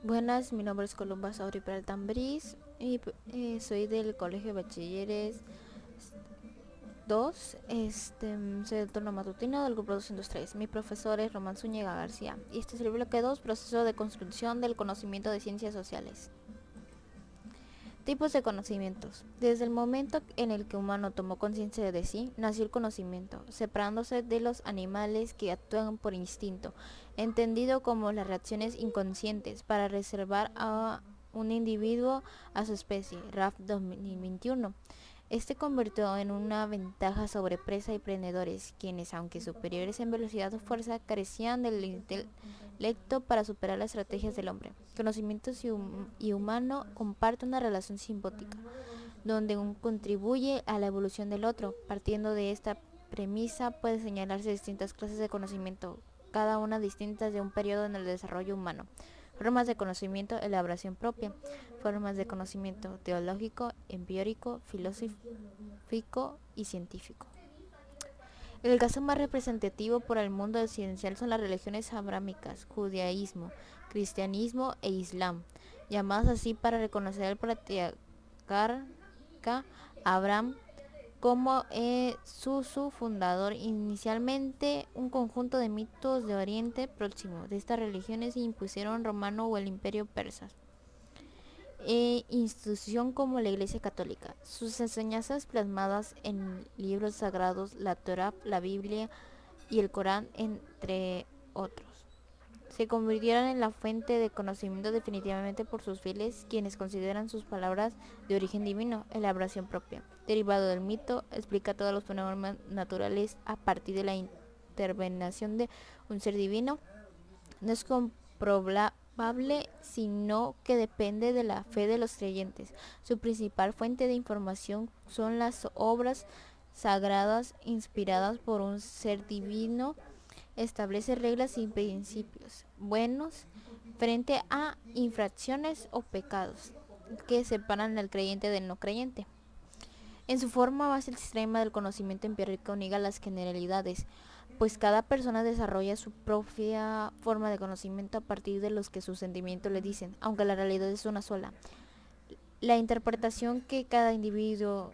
Buenas, mi nombre es Columba Sauri Peralta Ambriz y soy del Colegio de Bachilleres 2. Soy del turno matutino del grupo 203. Mi profesor es Román Zúñiga García y este es el bloque 2, proceso de construcción del conocimiento de ciencias sociales. Tipos de conocimientos. Desde el momento en el que el humano tomó conciencia de sí, nació el conocimiento, separándose de los animales que actúan por instinto, entendido como las reacciones inconscientes para reservar a un individuo a su especie. RAF 2021. Este convirtió en una ventaja sobre presa y prendedores, quienes, aunque superiores en velocidad o fuerza, carecían del intelecto para superar las estrategias del hombre. Conocimiento y humano comparten una relación simbiótica, donde uno contribuye a la evolución del otro. Partiendo de esta premisa, puede señalarse distintas clases de conocimiento, cada una distintas de un periodo en el desarrollo humano. Formas de conocimiento, elaboración propia. Formas de conocimiento teológico, empírico, filosófico y científico. El caso más representativo para el mundo occidental son las religiones abrámicas, judaísmo, cristianismo e islam, llamadas así para reconocer al patriarca Abraham como su fundador. Inicialmente un conjunto de mitos de Oriente Próximo. De estas religiones se impusieron romano o el imperio persa. Institución como la Iglesia Católica. Sus enseñanzas plasmadas en libros sagrados, la Torá, la Biblia y el Corán, entre otros, se convirtieron en la fuente de conocimiento definitivamente por sus fieles, quienes consideran sus palabras de origen divino. Elaboración propia. Derivado del mito, explica todos los fenómenos naturales a partir de la intervención de un ser divino. No es comprobable, sino que depende de la fe de los creyentes. Su principal fuente de información son las obras sagradas inspiradas por un ser divino. Establece reglas y principios buenos frente a infracciones o pecados que separan al creyente del no creyente. En su forma más extrema del conocimiento empírico niega las generalidades, pues cada persona desarrolla su propia forma de conocimiento a partir de los que sus sentimientos le dicen, aunque la realidad es una sola. La interpretación que cada individuo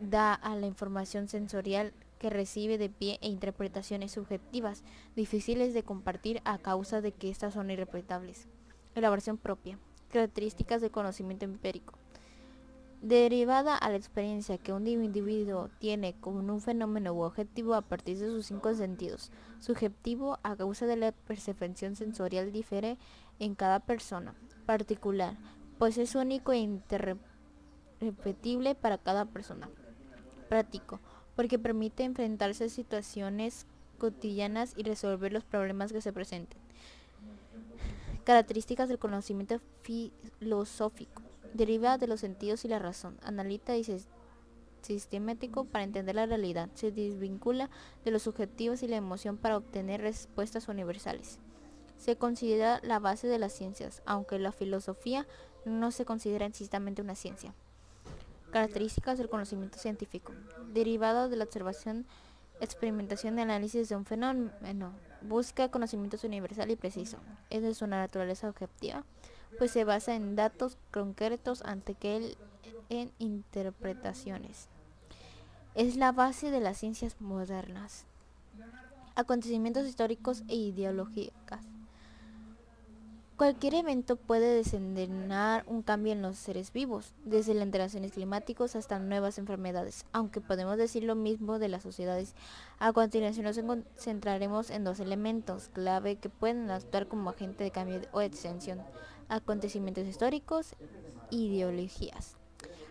da a la información sensorial que recibe de pie e interpretaciones subjetivas, difíciles de compartir a causa de que éstas son irreputables. Elaboración propia. Características del conocimiento empírico. Derivada a la experiencia que un individuo tiene con un fenómeno u objetivo a partir de sus 5 sentidos. Subjetivo, a causa de la percepción sensorial, difiere en cada persona particular, pues es único e irrepetible para cada persona. Práctico, porque permite enfrentarse a situaciones cotidianas y resolver los problemas que se presenten. Características del conocimiento filosófico. Deriva de los sentidos y la razón. Analita y sistemático para entender la realidad. Se desvincula de los subjetivos y la emoción para obtener respuestas universales. Se considera la base de las ciencias, aunque la filosofía no se considera estrictamente una ciencia. Características del conocimiento científico. Derivado de la observación, experimentación y análisis de un fenómeno. Busca conocimiento universal y preciso. Es de su naturaleza objetiva, pues se basa en datos concretos ante que él en interpretaciones. Es la base de las ciencias modernas. Acontecimientos históricos e ideológicas. Cualquier evento puede desencadenar un cambio en los seres vivos, desde las alteraciones climáticas hasta nuevas enfermedades, aunque podemos decir lo mismo de las sociedades. A continuación nos concentraremos en dos elementos clave que pueden actuar como agente de cambio o extensión: acontecimientos históricos e ideologías.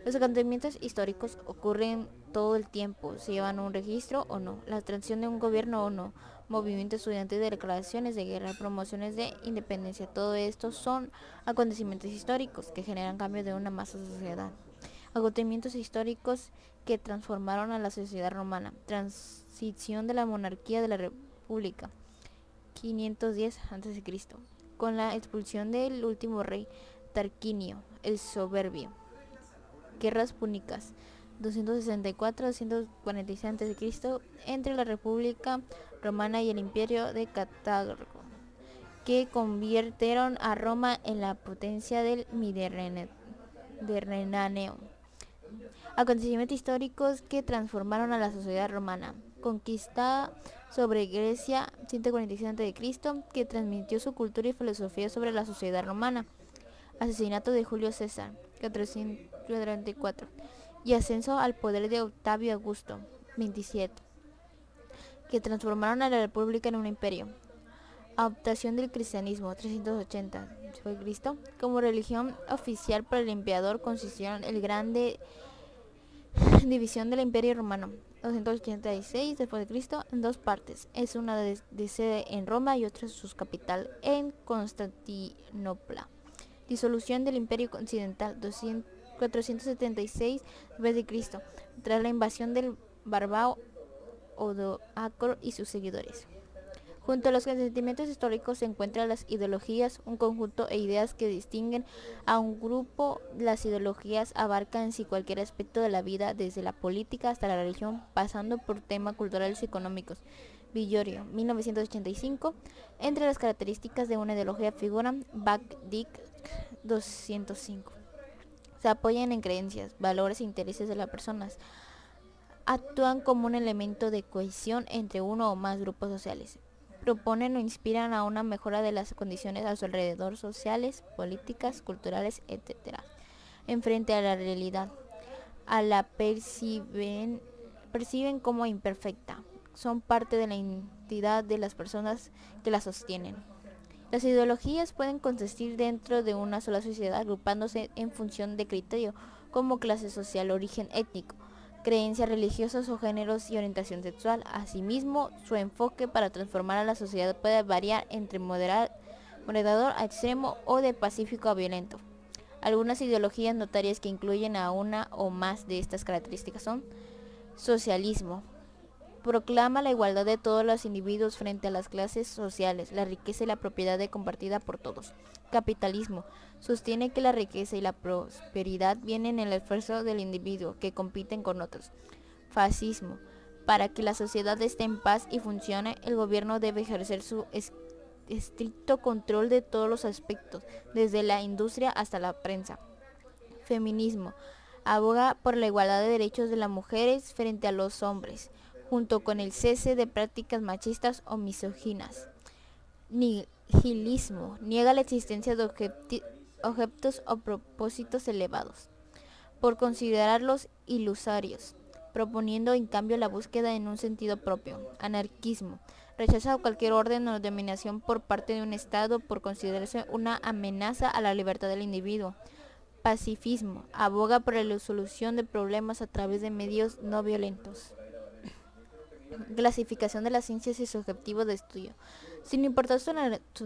Los acontecimientos históricos ocurren todo el tiempo, se llevan un registro o no, la transición de un gobierno o no, movimiento estudiantil, de declaraciones de guerra, promociones de independencia. Todo esto son acontecimientos históricos que generan cambios de una masa sociedad. Acontecimientos históricos que transformaron a la sociedad romana. Transición de la monarquía de la república, 510 a.C., con la expulsión del último rey, Tarquinio el Soberbio. Guerras púnicas, 264-246 a.C., entre la República Romana y el Imperio de Cartago, que convirtieron a Roma en la potencia del Mediterráneo. Acontecimientos históricos que transformaron a la sociedad romana. Conquista sobre Grecia 147 a.C., que transmitió su cultura y filosofía sobre la sociedad romana. Asesinato de Julio César 434 y ascenso al poder de Octavio Augusto 27, que transformaron a la república en un imperio. Adoptación del cristianismo 380 a.C. como religión oficial por el emperador, consistieron el grande división del Imperio Romano 286 después de Cristo en dos partes. Es una de sede en Roma y otra su capital en Constantinopla. Disolución del Imperio Occidental 476 después de Cristo tras la invasión del bárbaro Odoacro y sus seguidores. Junto a los sentimientos históricos se encuentran las ideologías, un conjunto de ideas que distinguen a un grupo. Las ideologías abarcan en sí cualquier aspecto de la vida, desde la política hasta la religión, pasando por temas culturales y económicos. Villorio, 1985. Entre las características de una ideología figuran Bach-Dick 205. Se apoyan en creencias, valores e intereses de las personas. Actúan como un elemento de cohesión entre uno o más grupos sociales. Proponen o inspiran a una mejora de las condiciones a su alrededor, sociales, políticas, culturales, etc. Enfrente a la realidad, la perciben como imperfecta. Son parte de la identidad de las personas que la sostienen. Las ideologías pueden consistir dentro de una sola sociedad, agrupándose en función de criterio como clase social, origen étnico, creencias religiosas o géneros y orientación sexual. Asimismo, su enfoque para transformar a la sociedad puede variar entre moderador a extremo o de pacífico a violento. Algunas ideologías notarias que incluyen a una o más de estas características son: socialismo. Proclama la igualdad de todos los individuos frente a las clases sociales, la riqueza y la propiedad compartida por todos. Capitalismo. Sostiene que la riqueza y la prosperidad vienen en el esfuerzo del individuo, que compiten con otros. Fascismo. Para que la sociedad esté en paz y funcione, el gobierno debe ejercer su estricto control de todos los aspectos, desde la industria hasta la prensa. Feminismo. Aboga por la igualdad de derechos de las mujeres frente a los hombres, junto con el cese de prácticas machistas o misóginas. Nihilismo. Niega la existencia de objetos o propósitos elevados, por considerarlos ilusorios, proponiendo en cambio la búsqueda en un sentido propio. Anarquismo. Rechaza cualquier orden o dominación por parte de un Estado por considerarse una amenaza a la libertad del individuo. Pacifismo. Aboga por la solución de problemas a través de medios no violentos. Clasificación de las ciencias y su objetivo de estudio. Sin importar su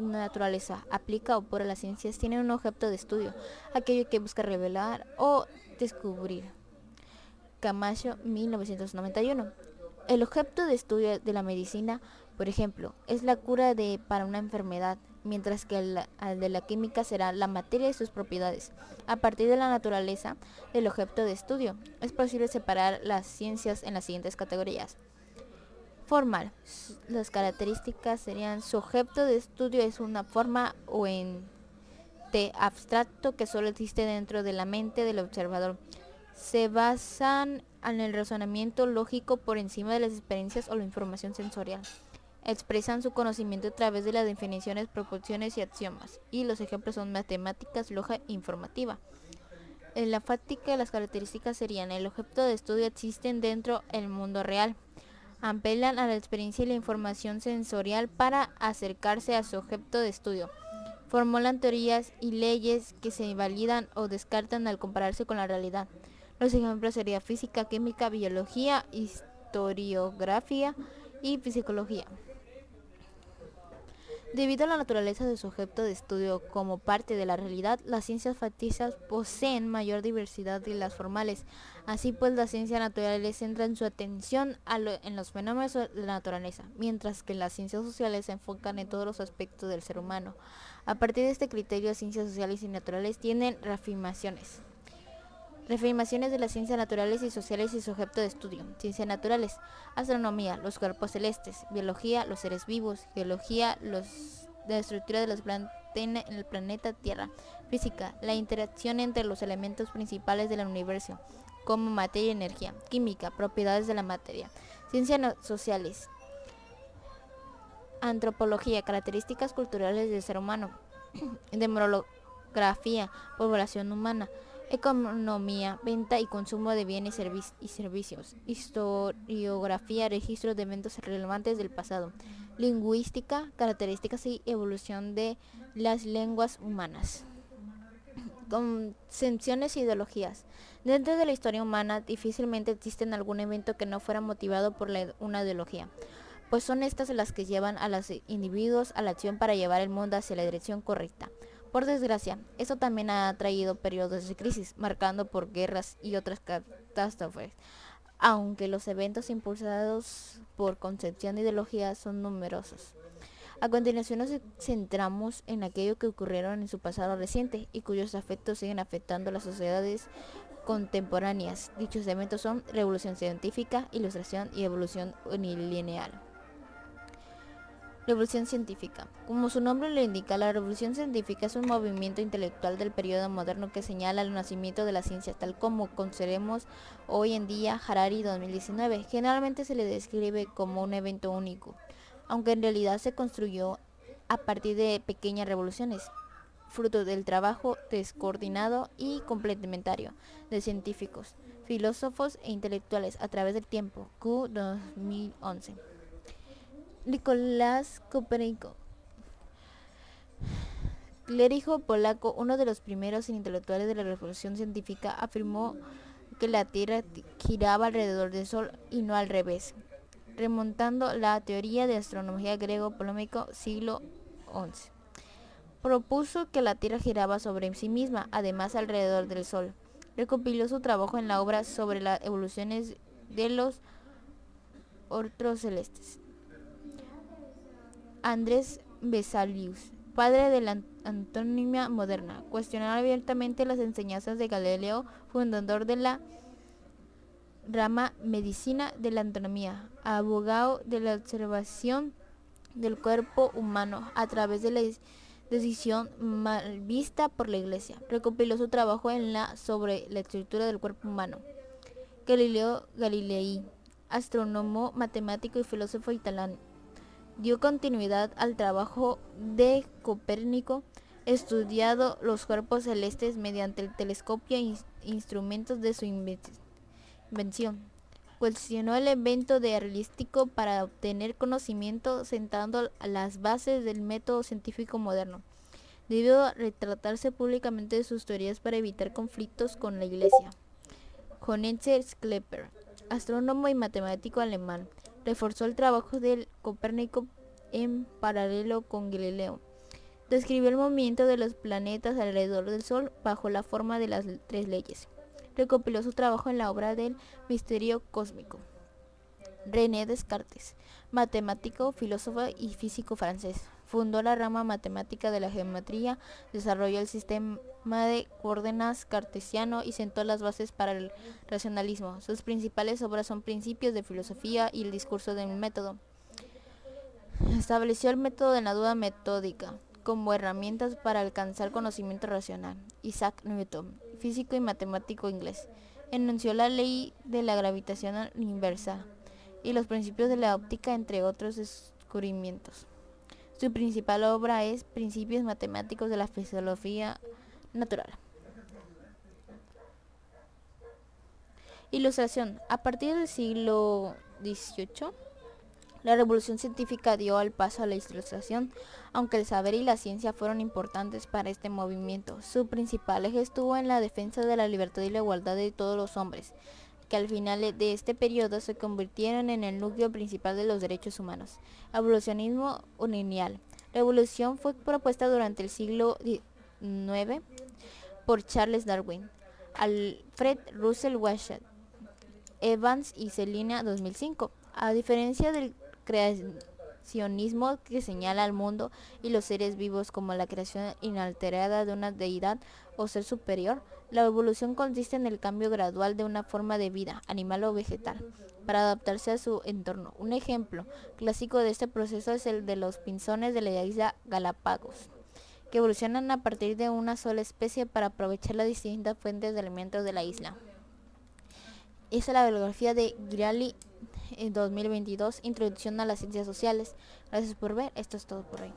naturaleza, aplica o opera las ciencias, tienen un objeto de estudio, aquello que busca revelar o descubrir. Camacho, 1991. El objeto de estudio de la medicina, por ejemplo, es la cura para una enfermedad, mientras que el de la química será la materia y sus propiedades. A partir de la naturaleza del objeto de estudio, es posible separar las ciencias en las siguientes categorías. Formal. Las características serían: su objeto de estudio es una forma o ente abstracto que solo existe dentro de la mente del observador. Se basan en el razonamiento lógico por encima de las experiencias o la información sensorial. Expresan su conocimiento a través de las definiciones, proporciones y axiomas. Y los ejemplos son matemáticas, lógica e informativa. En la fáctica, las características serían: el objeto de estudio existe dentro del mundo real. Apelan a la experiencia y la información sensorial para acercarse a su objeto de estudio. Formulan teorías y leyes que se validan o descartan al compararse con la realidad. Los ejemplos serían física, química, biología, historiografía y psicología. Debido a la naturaleza de su objeto de estudio como parte de la realidad, las ciencias facticias poseen mayor diversidad que las formales. Así pues, las ciencias naturales centran su atención en los fenómenos de la naturaleza, mientras que las ciencias sociales se enfocan en todos los aspectos del ser humano. A partir de este criterio, las ciencias sociales y naturales tienen reafirmaciones. Reafirmaciones de las ciencias naturales y sociales y su objeto de estudio. Ciencias naturales: astronomía, los cuerpos celestes; biología, los seres vivos; geología, los la estructura de los en el planeta Tierra. Física, la interacción entre los elementos principales del universo, como materia y energía. Química, propiedades de la materia. Ciencias sociales. Antropología, características culturales del ser humano. Demografía, población humana. Economía, venta y consumo de bienes y servicios. Historiografía, registros de eventos relevantes del pasado. Lingüística, características y evolución de las lenguas humanas. Concepciones e ideologías. Dentro de la historia humana difícilmente existe algún evento que no fuera motivado por una ideología, pues son estas las que llevan a los individuos a la acción para llevar el mundo hacia la dirección correcta. Por desgracia, eso también ha traído periodos de crisis, marcando por guerras y otras catástrofes, aunque los eventos impulsados por concepción de ideología son numerosos. A continuación nos centramos en aquello que ocurrieron en su pasado reciente y cuyos efectos siguen afectando a las sociedades contemporáneas. Dichos eventos son revolución científica, ilustración y evolución unilineal. Revolución científica. Como su nombre lo indica, la revolución científica es un movimiento intelectual del periodo moderno que señala el nacimiento de la ciencia, tal como conocemos hoy en día. Harari 2019. Generalmente se le describe como un evento único, aunque en realidad se construyó a partir de pequeñas revoluciones, fruto del trabajo descoordinado y complementario de científicos, filósofos e intelectuales a través del tiempo. Q 2011. Nicolás Copérnico, clérigo polaco, uno de los primeros intelectuales de la revolución científica, afirmó que la Tierra giraba alrededor del Sol y no al revés, remontando la teoría de astronomía griego-ptolomeico siglo XI. Propuso que la Tierra giraba sobre sí misma, además alrededor del Sol. Recopiló su trabajo en la obra sobre las evoluciones de los astros celestes. Andrés Vesalius, padre de la astronomía moderna, cuestionó abiertamente las enseñanzas de Galileo, fundador de la rama medicina de la astronomía, abogado de la observación del cuerpo humano a través de la decisión mal vista por la Iglesia. Recopiló su trabajo sobre la estructura del cuerpo humano. Galileo Galilei, astrónomo, matemático y filósofo italiano, dio continuidad al trabajo de Copérnico, estudiado los cuerpos celestes mediante el telescopio e instrumentos de su invención. Cuestionó el evento realístico para obtener conocimiento, sentando las bases del método científico moderno. Debió retratarse públicamente de sus teorías para evitar conflictos con la Iglesia. Johannes Kepler, astrónomo y matemático alemán, reforzó el trabajo de Copérnico en paralelo con Galileo. Describió el movimiento de los planetas alrededor del Sol bajo la forma de las tres leyes. Recopiló su trabajo en la obra del misterio cósmico. René Descartes, matemático, filósofo y físico francés, fundó la rama matemática de la geometría, desarrolló el sistema de coordenadas cartesiano y sentó las bases para el racionalismo. Sus principales obras son Principios de filosofía y El discurso del método. Estableció el método de la duda metódica como herramientas para alcanzar conocimiento racional. Isaac Newton, físico y matemático inglés, enunció la ley de la gravitación universal y los principios de la óptica, entre otros descubrimientos. Su principal obra es Principios matemáticos de la fisiología natural. Ilustración. A partir del siglo XVIII, la revolución científica dio el paso a la ilustración, aunque el saber y la ciencia fueron importantes para este movimiento. Su principal eje estuvo en la defensa de la libertad y la igualdad de todos los hombres, que al final de este periodo se convirtieron en el núcleo principal de los derechos humanos. Evolucionismo lineal. La evolución fue propuesta durante el siglo IX por Charles Darwin, Alfred Russel Wallace, Evans y Selina 2005. A diferencia del creacionismo que señala al mundo y los seres vivos como la creación inalterada de una deidad o ser superior. La evolución consiste en el cambio gradual de una forma de vida, animal o vegetal, para adaptarse a su entorno. Un ejemplo clásico de este proceso es el de los pinzones de la isla Galápagos, que evolucionan a partir de una sola especie para aprovechar las distintas fuentes de alimentos de la isla. Esa es la bibliografía de Girali en 2022, Introducción a las Ciencias Sociales. Gracias por ver, esto es todo por hoy.